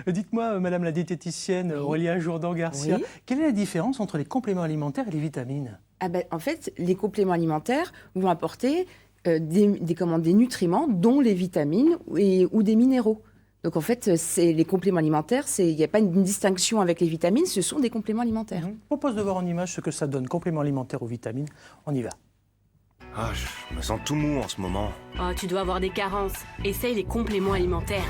Dites-moi, Madame la diététicienne Aurélia Jourdan-Garcia, quelle est la différence entre les compléments alimentaires et les vitamines? En fait, les compléments alimentaires vont apporter des nutriments, dont les vitamines ou des minéraux. Donc en fait, les compléments alimentaires, il n'y a pas une distinction avec les vitamines, ce sont des compléments alimentaires. Je propose de voir en image ce que ça donne, compléments alimentaires aux vitamines. On y va. Ah, je me sens tout mou en ce moment. Oh, tu dois avoir des carences. Essaye les compléments alimentaires.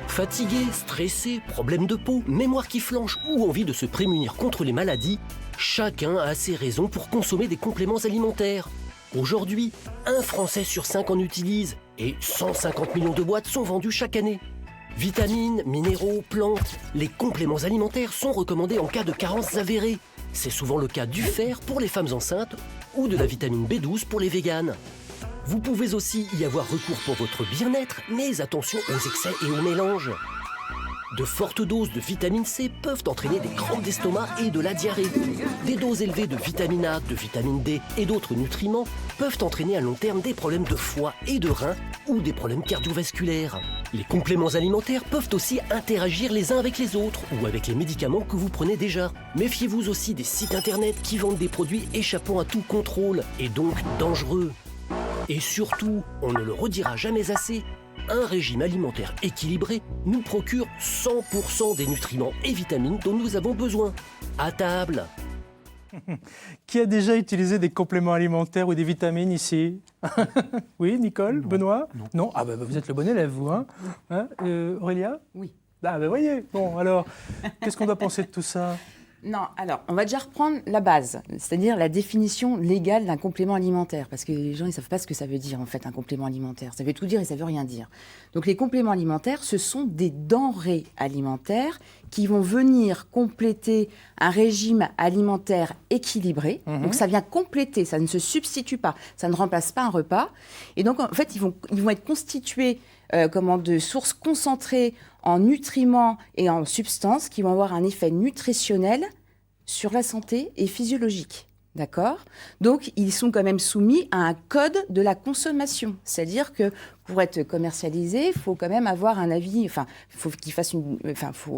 Fatigué, stressé, problème de peau, mémoire qui flanche ou envie de se prémunir contre les maladies, chacun a ses raisons pour consommer des compléments alimentaires. Aujourd'hui, 1 Français sur 5 en utilise et 150 millions de boîtes sont vendues chaque année. Vitamines, minéraux, plantes, les compléments alimentaires sont recommandés en cas de carences avérées. C'est souvent le cas du fer pour les femmes enceintes ou de la vitamine B12 pour les véganes. Vous pouvez aussi y avoir recours pour votre bien-être, mais attention aux excès et aux mélanges. De fortes doses de vitamine C peuvent entraîner des crampes d'estomac et de la diarrhée. Des doses élevées de vitamine A, de vitamine D et d'autres nutriments peuvent entraîner à long terme des problèmes de foie et de reins ou des problèmes cardiovasculaires. Les compléments alimentaires peuvent aussi interagir les uns avec les autres ou avec les médicaments que vous prenez déjà. Méfiez-vous aussi des sites internet qui vendent des produits échappant à tout contrôle et donc dangereux. Et surtout, on ne le redira jamais assez, un régime alimentaire équilibré nous procure 100% des nutriments et vitamines dont nous avons besoin. À table. Qui a déjà utilisé des compléments alimentaires ou des vitamines ici? Oui, Nicole, non. Benoît? Non. Ah ben vous êtes le bon élève, vous. Hein Aurélia? Oui. Ah ben voyez. Bon, alors, qu'est-ce qu'on doit penser de tout ça? Non, alors, on va déjà reprendre la base, c'est-à-dire la définition légale d'un complément alimentaire, parce que les gens, ils ne savent pas ce que ça veut dire, en fait, un complément alimentaire. Ça veut tout dire et ça ne veut rien dire. Donc, les compléments alimentaires, ce sont des denrées alimentaires qui vont venir compléter un régime alimentaire équilibré. Donc, ça vient compléter, ça ne se substitue pas, ça ne remplace pas un repas. Et donc, en fait, ils vont être constitués de sources concentrées en nutriments et en substances qui vont avoir un effet nutritionnel sur la santé et physiologique. D'accord ? Donc, ils sont quand même soumis à un code de la consommation. C'est-à-dire que pour être commercialisé, il faut quand même avoir un avis,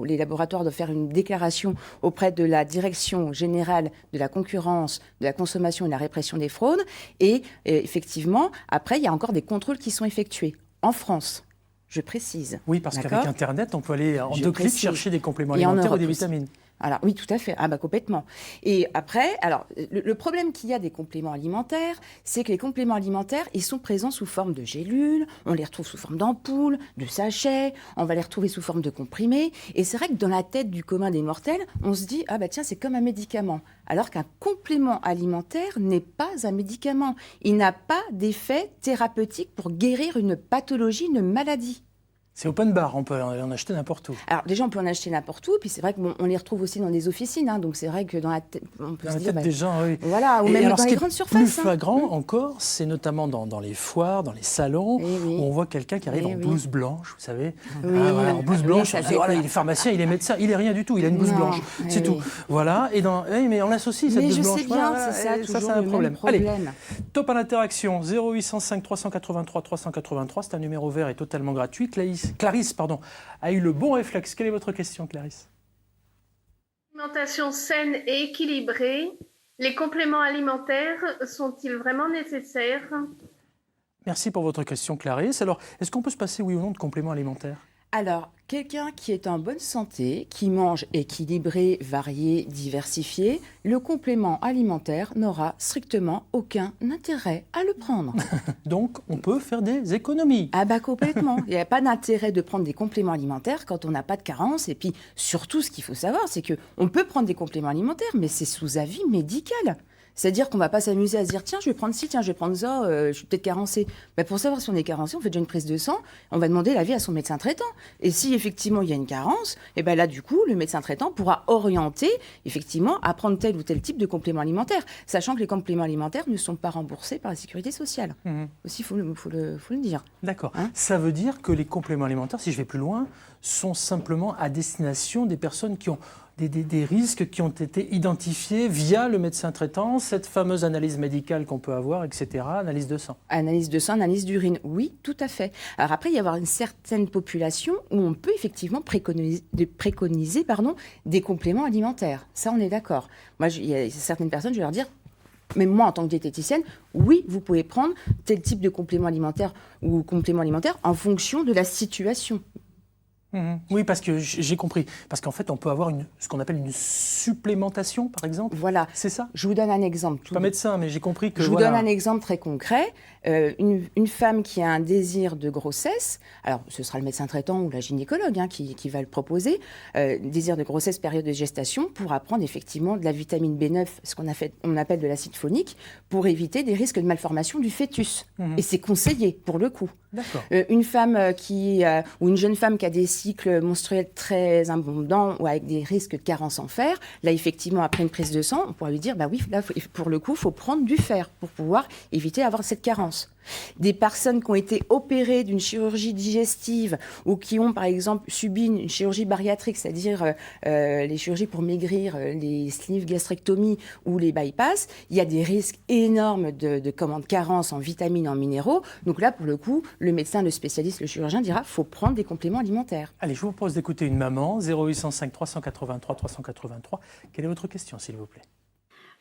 les laboratoires doivent faire une déclaration auprès de la Direction générale de la concurrence, de la consommation et de la répression des fraudes. Et effectivement, après, il y a encore des contrôles qui sont effectués. En France, je précise. Oui, parce qu'avec Internet, on peut aller en 2 clics chercher des compléments alimentaires ou des vitamines. Alors, oui, tout à fait. Ah bah complètement. Et après, alors, le problème qu'il y a des compléments alimentaires, c'est que les compléments alimentaires, ils sont présents sous forme de gélules, on les retrouve sous forme d'ampoules, de sachets, on va les retrouver sous forme de comprimés. Et c'est vrai que dans la tête du commun des mortels, on se dit, ah bah tiens, c'est comme un médicament. Alors qu'un complément alimentaire n'est pas un médicament. Il n'a pas d'effet thérapeutique pour guérir une pathologie, une maladie. C'est open bar, on peut en acheter n'importe où. Alors déjà, on peut en acheter n'importe où, puis c'est vrai qu'on les retrouve aussi dans des officines, hein, donc c'est vrai que dans la tête, on peut se dire... des gens, oui. Voilà, ou même dans les grandes surfaces. Plus flagrant encore, c'est notamment dans les foires, dans les salons, où on voit quelqu'un qui arrive en blouse blanche, vous savez. En blouse blanche, on dit, voilà, il est pharmacien, il est médecin, il est rien du tout, il a une blouse blanche, c'est tout. Voilà, mais on l'associe, cette blouse blanche. Mais je sais bien, c'est ça, toujours c'est un le problème. même problème. Allez, top à l'interaction, 0805 383 383, c'est un numéro vert et totalement gratuit. Clarisse, a eu le bon réflexe. Quelle est votre question, Clarisse? Alimentation saine et équilibrée, les compléments alimentaires sont-ils vraiment nécessaires? Merci pour votre question, Clarisse. Alors, est-ce qu'on peut se passer, oui ou non, de compléments alimentaires? Alors, quelqu'un qui est en bonne santé, qui mange équilibré, varié, diversifié, le complément alimentaire n'aura strictement aucun intérêt à le prendre. Donc, on peut faire des économies. Ah bah complètement. Il n'y a pas d'intérêt de prendre des compléments alimentaires quand on n'a pas de carence. Et puis, surtout, ce qu'il faut savoir, c'est qu'on peut prendre des compléments alimentaires, mais c'est sous avis médical. C'est-à-dire qu'on ne va pas s'amuser à se dire « Tiens, je vais prendre ci, tiens, je vais prendre ça, je suis peut-être carencé ». Ben, pour savoir si on est carencé, on fait déjà une prise de sang, on va demander l'avis à son médecin traitant. Et si effectivement il y a une carence, et ben là du coup, le médecin traitant pourra orienter effectivement à prendre tel ou tel type de complément alimentaire, sachant que les compléments alimentaires ne sont pas remboursés par la sécurité sociale. Aussi, il faut le dire. D'accord. Ça veut dire que les compléments alimentaires, si je vais plus loin, sont simplement à destination des personnes qui ont des risques qui ont été identifiés via le médecin traitant, cette fameuse analyse médicale qu'on peut avoir, etc., analyse de sang. Analyse de sang, analyse d'urine, oui, tout à fait. Alors après, il y a une certaine population où on peut effectivement préconiser des compléments alimentaires. Ça, on est d'accord. Moi, il y a certaines personnes, je vais leur dire, même moi, en tant que diététicienne, oui, vous pouvez prendre tel type de complément alimentaire ou complément alimentaire en fonction de la situation. Oui, parce que j'ai compris. Parce qu'en fait, on peut avoir ce qu'on appelle une supplémentation, par exemple. Voilà. C'est ça? Je vous donne un exemple. Je ne suis pas médecin, mais j'ai compris que... Je vous donne un exemple très concret. Une femme qui a un désir de grossesse, alors ce sera le médecin traitant ou la gynécologue qui va le proposer, désir de grossesse, période de gestation, pourra prendre effectivement de la vitamine B9, ce qu'on appelle de l'acide phonique, pour éviter des risques de malformation du fœtus. Et c'est conseillé, pour le coup. D'accord. Une femme ou une jeune femme qui a des cycles menstruels très abondants ou avec des risques de carence en fer, là effectivement après une prise de sang, on pourra lui dire bah oui, là pour le coup, il faut prendre du fer pour pouvoir éviter d'avoir cette carence. Des personnes qui ont été opérées d'une chirurgie digestive ou qui ont par exemple subi une chirurgie bariatrique, c'est-à-dire les chirurgies pour maigrir, les sleeve gastrectomies ou les bypass, il y a des risques énormes de carence en vitamines, en minéraux. Donc là, pour le coup, le médecin, le spécialiste, le chirurgien dira qu'il faut prendre des compléments alimentaires. Allez, je vous propose d'écouter une maman, 0805 383 383. Quelle est votre question, s'il vous plaît?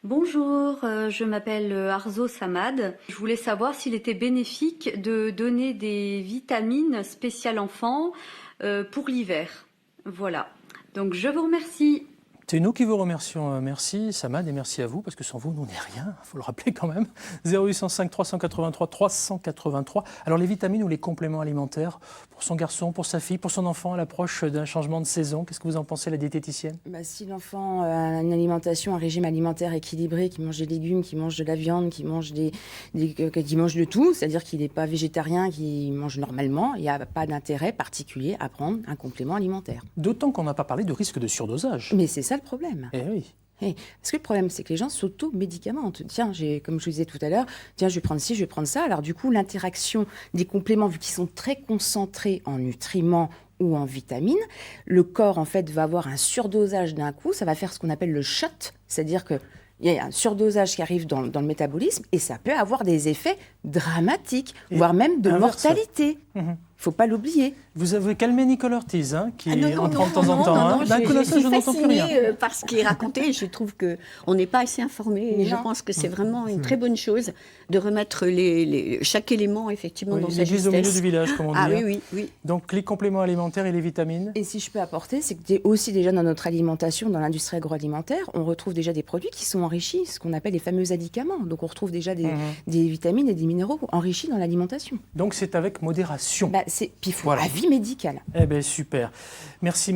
Bonjour, je m'appelle Arzo Samad. Je voulais savoir s'il était bénéfique de donner des vitamines spéciales enfants pour l'hiver. Voilà. Donc je vous remercie. C'est nous qui vous remercions. Merci Samad et merci à vous, parce que sans vous, nous n'est rien, il faut le rappeler quand même. 0805 383 383. Alors les vitamines ou les compléments alimentaires pour son garçon, pour sa fille, pour son enfant à l'approche d'un changement de saison, qu'est-ce que vous en pensez, la diététicienne? Si l'enfant a une alimentation, un régime alimentaire équilibré, qui mange des légumes, qui mange de la viande, qui mange qui mange de tout, c'est-à-dire qu'il n'est pas végétarien, qu'il mange normalement, il n'y a pas d'intérêt particulier à prendre un complément alimentaire. D'autant qu'on n'a pas parlé de risque de surdosage. Mais c'est ça le problème. Eh oui. Parce que le problème, c'est que les gens s'auto-médicamentent. Tiens, comme je vous disais tout à l'heure, tiens, je vais prendre ci, je vais prendre ça. Alors du coup, l'interaction des compléments, vu qu'ils sont très concentrés en nutriments ou en vitamines, le corps, en fait, va avoir un surdosage d'un coup. Ça va faire ce qu'on appelle le shot, c'est-à-dire qu'il y a un surdosage qui arrive dans le métabolisme et ça peut avoir des effets dramatiques, voire même de mortalité. Il ne faut pas l'oublier. Vous avez calmé Nicolas Ortiz, qui en prend de temps en non, temps. D'un coup, là, je suis je n'entends plus rien. fascinée par ce qui est raconté. Je trouve qu'on n'est pas assez informé. Et je pense que c'est vraiment une très bonne chose de remettre chaque élément effectivement dans sa justesse. L'église au milieu du village, comme on dit. Ah oui. Donc les compléments alimentaires et les vitamines. Et si je peux apporter, c'est que aussi déjà dans notre alimentation, dans l'industrie agroalimentaire, on retrouve déjà des produits qui sont enrichis, ce qu'on appelle les fameux adicaments. Donc on retrouve déjà des vitamines et des minéraux enrichis dans l'alimentation. Donc c'est avec modération. Puis il faut avis médical. Eh bien super. Merci.